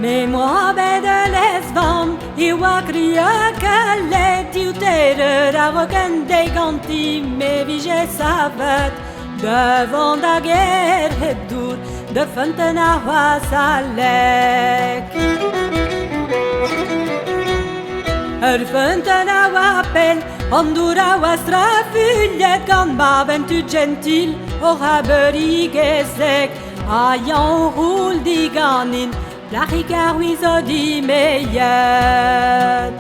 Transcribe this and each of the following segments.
Mais moi de lesvam I wakria kalet Iutere raroken de ganti Me vige savet Devant la guerre dur De fantena wasalek Fantena wapel Ondura wastrafullet Kan baben tu gentil O haberi gesek Ayan roul diganin Lachika wizodi meyet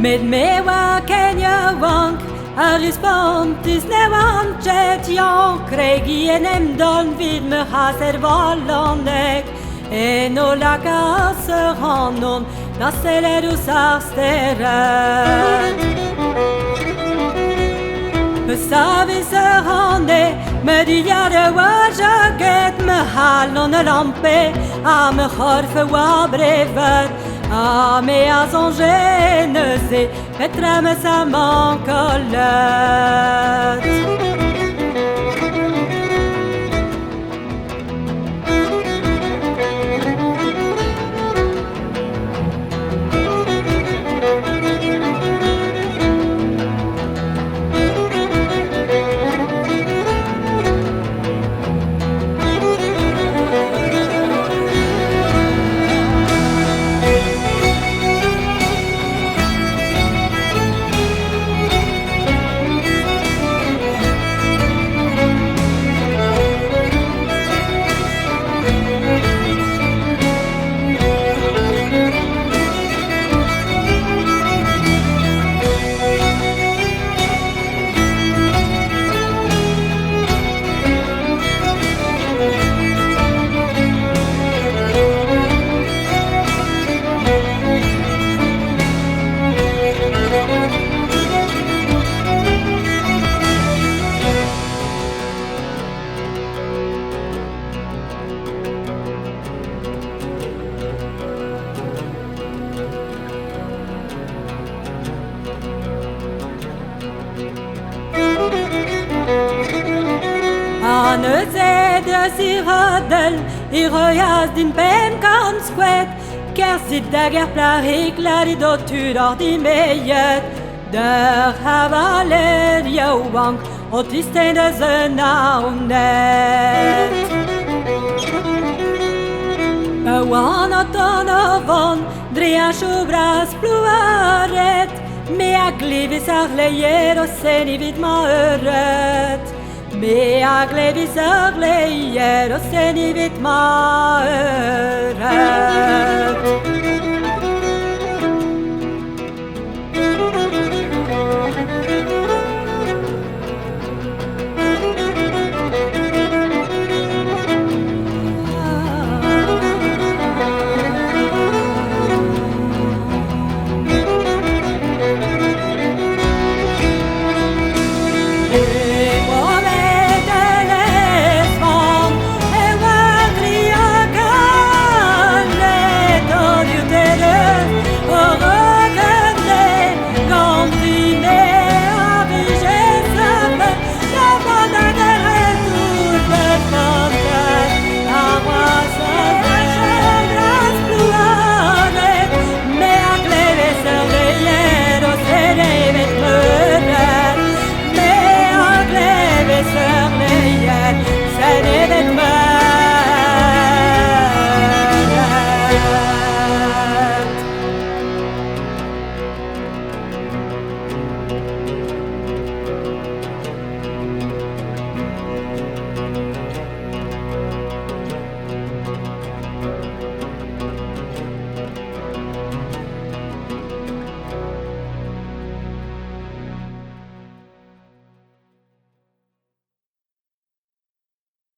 Med mewa Kenya wank Arispontis newan chet jan Kregi enem don vid me haser valanek Eno lakaser hanon Nasseler usarsteren Besaviser hane Medijare wajaget Me halon lampe A me harfe wa brevet Ah, mais à son genese, Petra me sa mancolette. Anne zedre siradel I röjas din pem kan skvätt Ker sitt dagar plarik lär I doturar din mejet Der havaler jauank Och tistende zönaunet Wanatan avon Drea shubras pluaret Mea glivis arlejer Och sen I vid maöret Mea glevis arlejer Och sen I vid maöret